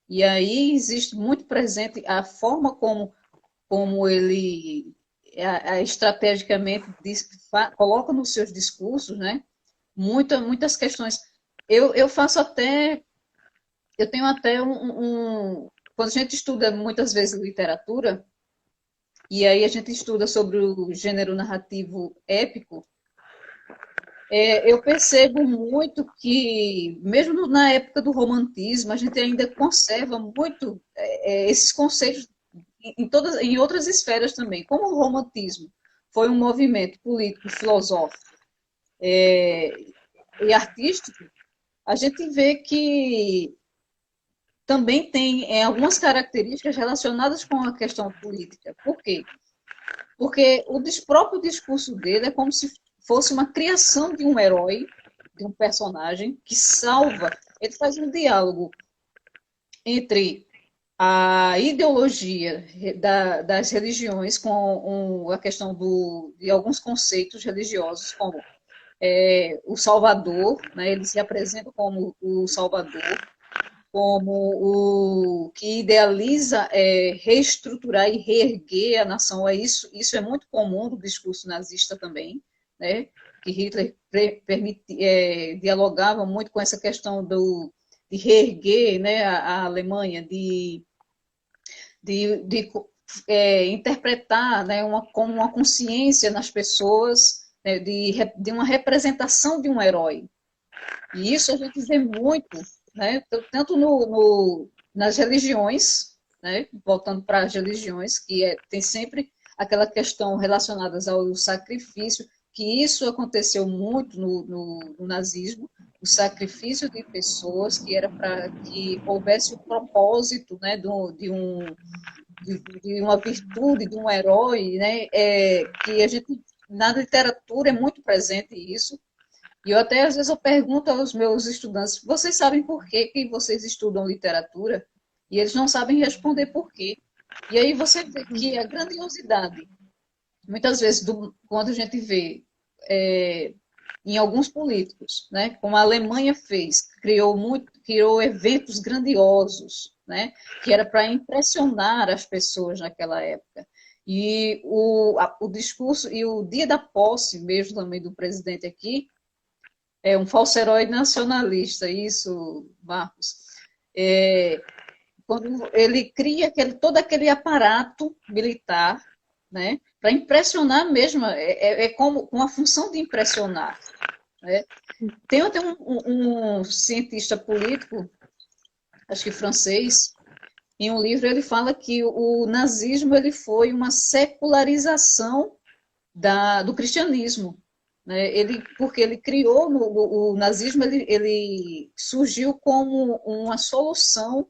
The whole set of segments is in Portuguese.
E aí existe muito presente a forma como ele estrategicamente coloca nos seus discursos, né? Muitas questões. Eu faço até, eu tenho até quando a gente estuda muitas vezes literatura, e aí a gente estuda sobre o gênero narrativo épico, eu percebo muito que, mesmo na época do romantismo, a gente ainda conserva muito esses conceitos em outras esferas também. Como o romantismo foi um movimento político, filosófico e artístico, a gente vê que também tem algumas características relacionadas com a questão política. Por quê? Porque o próprio discurso dele é como se fosse uma criação de um herói, de um personagem que salva. Ele faz um diálogo entre a ideologia das religiões com a questão de alguns conceitos religiosos, como o Salvador, né, ele se apresenta como o Salvador, como o que idealiza reestruturar e reerguer a nação. Isso é muito comum do discurso nazista também, né? Que Hitler dialogava muito com essa questão de reerguer, né, a Alemanha, de interpretar, né, como uma consciência nas pessoas, né, de uma representação de um herói. E isso a gente vê muito, né, tanto nas religiões, né, voltando para as religiões, que tem sempre aquela questão relacionada ao sacrifício, que isso aconteceu muito no nazismo, o sacrifício de pessoas que era para que houvesse o propósito, né, de uma virtude, de um herói, né, que a gente, na literatura é muito presente isso, e eu até às vezes eu pergunto aos meus estudantes, vocês sabem por que vocês estudam literatura? E eles não sabem responder por quê. E aí você vê que a grandiosidade, muitas vezes, quando a gente vê em alguns políticos, né, como a Alemanha fez, criou eventos grandiosos, né, que era para impressionar as pessoas naquela época. E o discurso e o dia da posse mesmo também do presidente aqui é um falso herói nacionalista, isso, Marcos. É, quando ele cria todo aquele aparato militar, né, para impressionar mesmo, como com a função de impressionar. Né? Tem até um cientista político, acho que francês, em um livro ele fala que o nazismo ele foi uma secularização do cristianismo. Né? Porque ele criou, o nazismo ele surgiu como uma solução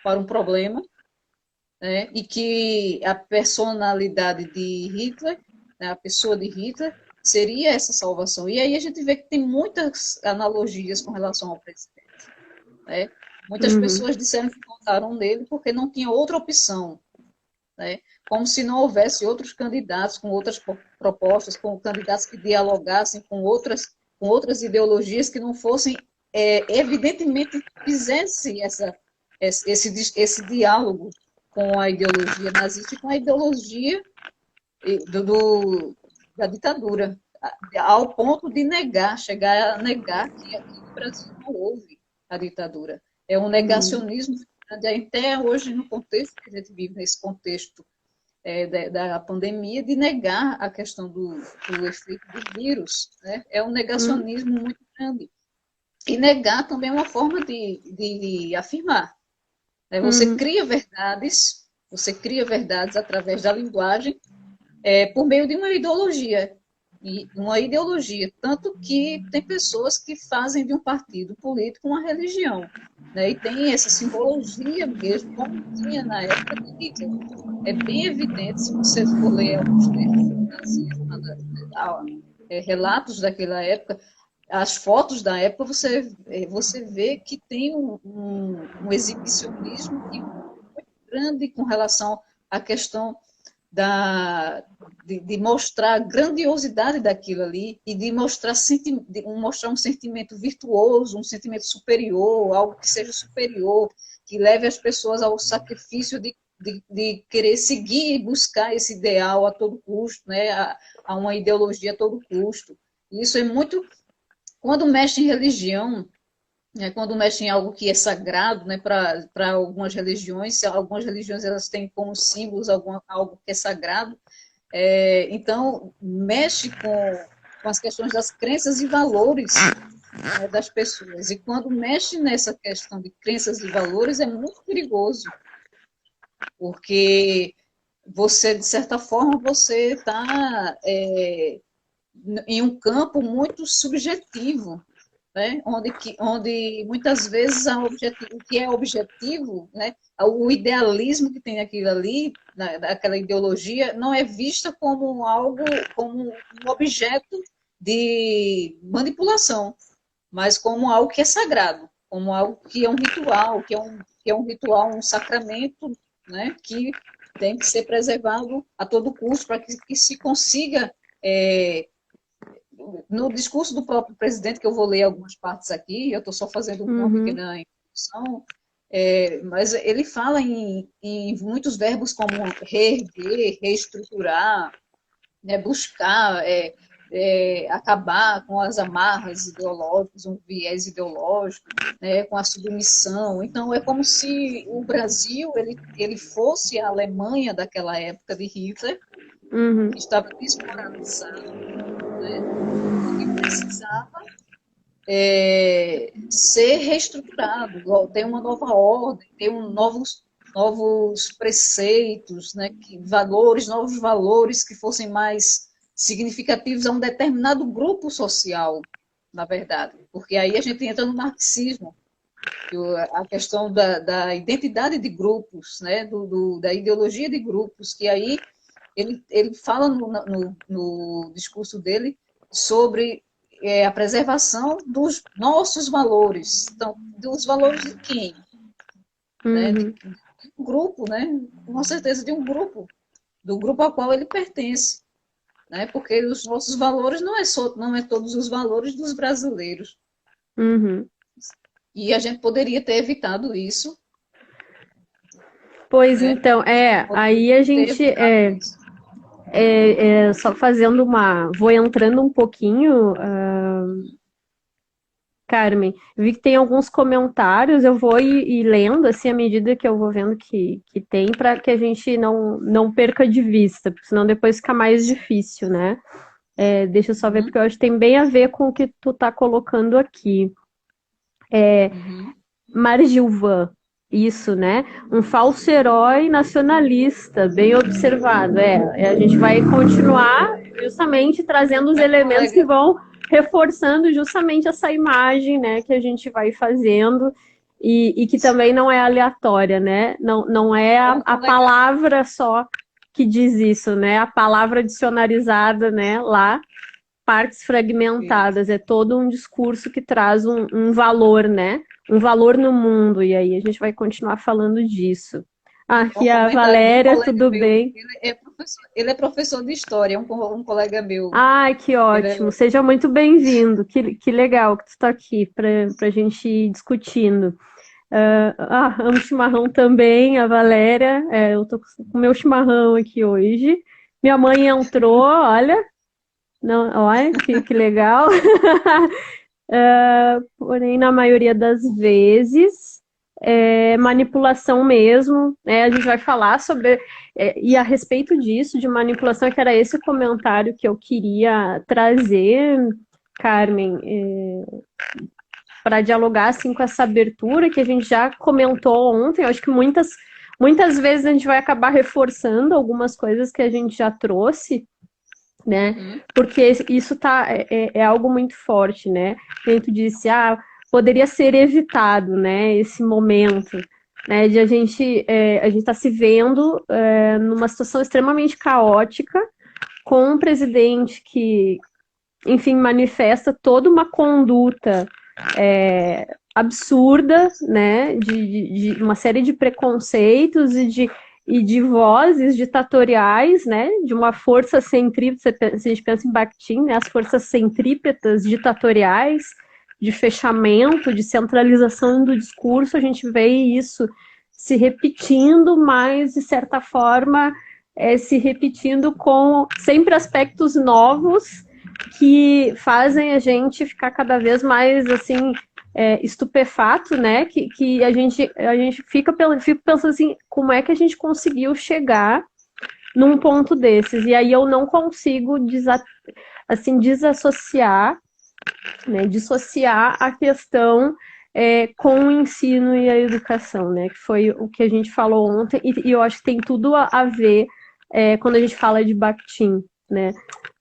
para um problema, né? E que a personalidade de Hitler, né? A pessoa de Hitler, seria essa salvação. E aí a gente vê que tem muitas analogias com relação ao presidente. Né? Muitas Uhum. pessoas disseram que votaram nele porque não tinha outra opção, né? Como se não houvesse outros candidatos com outras propostas, com candidatos que dialogassem com outras ideologias que não fossem, evidentemente, fizesse esse diálogo com a ideologia nazista e com a ideologia do, do, da ditadura, ao ponto de chegar a negar que aqui no Brasil não houve a ditadura. É um Uhum. negacionismo até hoje no contexto que a gente vive, nesse contexto da pandemia, de negar a questão do efeito do vírus. Né? É um Uhum. negacionismo muito grande. E negar também é uma forma de afirmar. Né? Uhum. Você cria verdades através da linguagem, por meio de uma ideologia. E uma ideologia, tanto que tem pessoas que fazem de um partido político uma religião. Né? E tem essa simbologia mesmo, como tinha na época de Hitler. É bem evidente, se você for ler alguns textos do nazismo, relatos daquela época, as fotos da época, você vê que tem um exibicionismo muito grande com relação à questão de mostrar a grandiosidade daquilo ali e de mostrar um sentimento virtuoso, um sentimento superior, algo que seja superior, que leve as pessoas ao sacrifício de querer seguir e buscar esse ideal a todo custo, né? A uma ideologia a todo custo. Isso é muito... Quando mexe em religião, né, quando mexe em algo que é sagrado, né, para algumas religiões elas têm como símbolos algo que é sagrado, então mexe com as questões das crenças e valores, né, das pessoas. E quando mexe nessa questão de crenças e valores é muito perigoso, porque você, de certa forma, você está em um campo muito subjetivo, né? Onde muitas vezes o que é objetivo, né? O idealismo que tem aquilo ali, daquela ideologia, não é vista como algo, como um objeto de manipulação, mas como algo que é sagrado, como algo que é um ritual, que é um ritual, um sacramento, né? Que tem que ser preservado a todo custo para que se consiga no discurso do próprio presidente, que eu vou ler algumas partes aqui, eu estou só fazendo uma pequena introdução, mas ele fala em muitos verbos como reerguer, reestruturar, né, buscar, acabar com as amarras ideológicas, um viés ideológico, né, com a submissão. Então, é como se o Brasil ele fosse a Alemanha daquela época de Hitler, que estava desmoralizado, né, que precisava ser reestruturado, ter uma nova ordem, ter novos preceitos, né, novos valores que fossem mais significativos a um determinado grupo social, na verdade. Porque aí a gente entra no marxismo, a questão da identidade de grupos, né, da ideologia de grupos, que aí ele fala no discurso dele sobre a preservação dos nossos valores. Então, dos valores de quem? Né? De um grupo, né? Com certeza de um grupo, do grupo ao qual ele pertence. Né? Porque os nossos valores não é todos os valores dos brasileiros. E a gente poderia ter evitado isso. Pois né? então, aí a gente só fazendo vou entrando um pouquinho, Carmen, vi que tem alguns comentários, eu vou ir lendo assim à medida que eu vou vendo que tem, para que a gente não perca de vista, porque senão depois fica mais difícil, né? Deixa eu só ver, porque eu acho que tem bem a ver com o que tu tá colocando aqui. Margilvan, isso, né? Um falso herói nacionalista, bem observado. A gente vai continuar justamente trazendo os elementos que vão reforçando justamente essa imagem, né, que a gente vai fazendo e que também não é aleatória, né? Não é a palavra só que diz isso, né? A palavra dicionarizada, né, lá, partes fragmentadas, é todo um discurso que traz um valor, né? Um valor no mundo, e aí a gente vai continuar falando disso. Aqui a Valéria, tudo bem? Ele é professor de história, um colega meu. Ai, que ótimo, seja muito bem-vindo, que legal que tu está aqui para a gente ir discutindo. Amo chimarrão também, a Valéria, eu tô com o meu chimarrão aqui hoje. Minha mãe entrou, olha, não, olha que legal. Porém, na maioria das vezes, manipulação mesmo, né? A gente vai falar sobre, e a respeito disso, de manipulação, que era esse comentário que eu queria trazer, Carmen, para dialogar assim, com essa abertura que a gente já comentou ontem. Eu acho que muitas vezes a gente vai acabar reforçando algumas coisas que a gente já trouxe, né? Porque isso é algo muito forte, né? A tu disse, poderia ser evitado, né? Esse momento, né? De a gente tá se vendo numa situação extremamente caótica, com um presidente que, enfim, manifesta toda uma conduta absurda, né? De uma série de preconceitos e de vozes ditatoriais, né, de uma força centrípeta, se a gente pensa em Bakhtin, né, as forças centrípetas ditatoriais de fechamento, de centralização do discurso, a gente vê isso se repetindo, mas, de certa forma, se repetindo com sempre aspectos novos que fazem a gente ficar cada vez mais, assim, estupefato, né? Que a gente fica pensando assim, como é que a gente conseguiu chegar num ponto desses? E aí eu não consigo desassociar, né? Dissociar a questão com o ensino e a educação, né? Que foi o que a gente falou ontem, e eu acho que tem tudo a ver quando a gente fala de Bakhtin, né?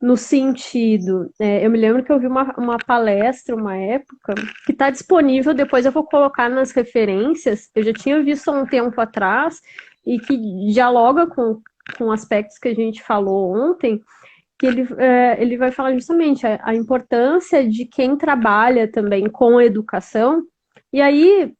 No sentido, eu me lembro que eu vi uma palestra, uma época, que está disponível, depois eu vou colocar nas referências, eu já tinha visto há um tempo atrás, e que dialoga com aspectos que a gente falou ontem, que ele vai falar justamente a importância de quem trabalha também com educação, e aí,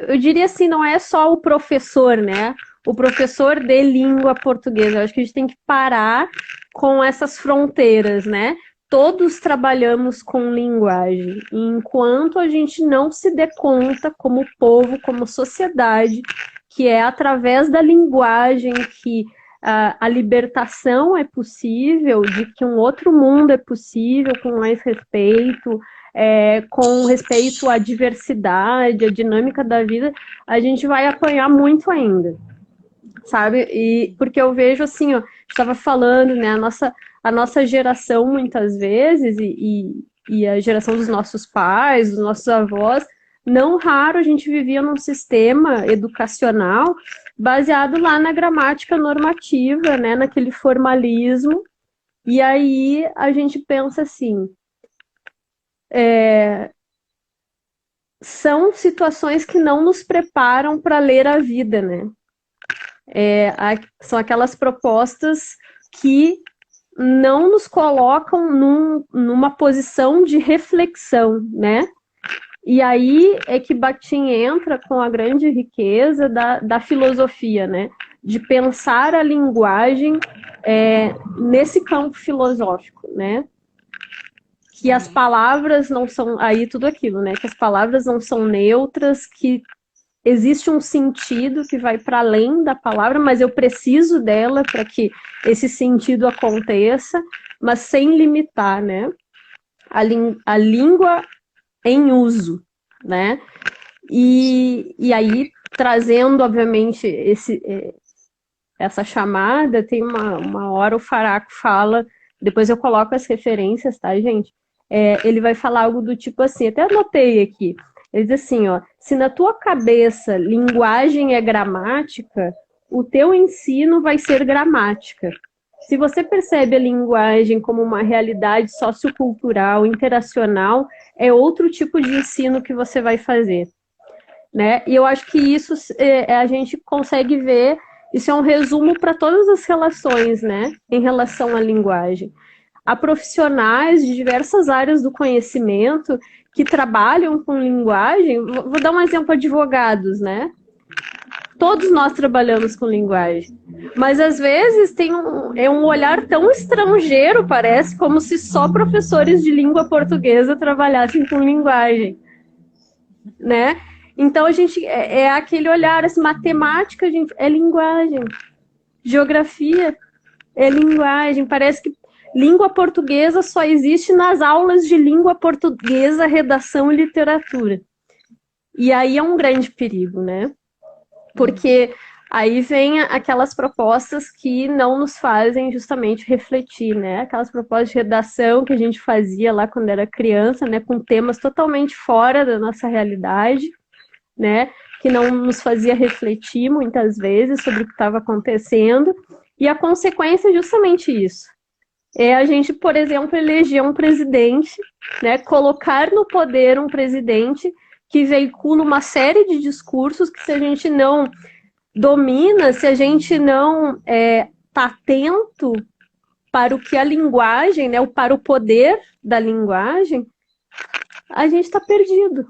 eu diria assim, não é só o professor, né? O professor de língua portuguesa. Eu acho que a gente tem que parar com essas fronteiras, né? Todos trabalhamos com linguagem. E enquanto a gente não se dê conta, como povo, como sociedade, que é através da linguagem que a libertação é possível, de que um outro mundo é possível, com mais respeito, com respeito à diversidade, à dinâmica da vida, a gente vai apanhar muito ainda, sabe? E porque eu vejo assim, ó, estava falando, né, a nossa geração muitas vezes e a geração dos nossos pais, dos nossos avós, não raro a gente vivia num sistema educacional baseado lá na gramática normativa, né, naquele formalismo, e aí a gente pensa assim, são situações que não nos preparam para ler a vida, né? São aquelas propostas que não nos colocam numa posição de reflexão, né? E aí é que Bakhtin entra com a grande riqueza da filosofia, né? De pensar a linguagem nesse campo filosófico, né? Que as palavras não são, aí tudo aquilo, né? Que as palavras não são neutras, que existe um sentido que vai para além da palavra, mas eu preciso dela para que esse sentido aconteça, mas sem limitar, né? A língua em uso, né? E aí, trazendo, obviamente, essa chamada, tem uma hora o Faraco fala, depois eu coloco as referências, tá, gente? Ele vai falar algo do tipo assim, até anotei aqui, ele diz assim, ó, se na tua cabeça linguagem é gramática, o teu ensino vai ser gramática. Se você percebe a linguagem como uma realidade sociocultural, interacional, é outro tipo de ensino que você vai fazer, né? E eu acho que isso a gente consegue ver, isso é um resumo para todas as relações, né? Em relação à linguagem. Há profissionais de diversas áreas do conhecimento que trabalham com linguagem. Vou dar um exemplo, advogados, né? Todos nós trabalhamos com linguagem. Mas, às vezes, um olhar tão estrangeiro, parece, como se só professores de língua portuguesa trabalhassem com linguagem, né? Então, a gente aquele olhar, assim, matemática é linguagem. Geografia é linguagem. Parece que língua portuguesa só existe nas aulas de língua portuguesa, redação e literatura. E aí é um grande perigo, né? Porque aí vem aquelas propostas que não nos fazem justamente refletir, né? Aquelas propostas de redação que a gente fazia lá quando era criança, né? Com temas totalmente fora da nossa realidade, né? Que não nos fazia refletir muitas vezes sobre o que estava acontecendo. E a consequência é justamente isso. É a gente, por exemplo, eleger um presidente, né? Colocar no poder um presidente que veicula uma série de discursos que, se a gente não domina, se a gente não está atento para o que a linguagem, né, para o poder da linguagem, a gente está perdido,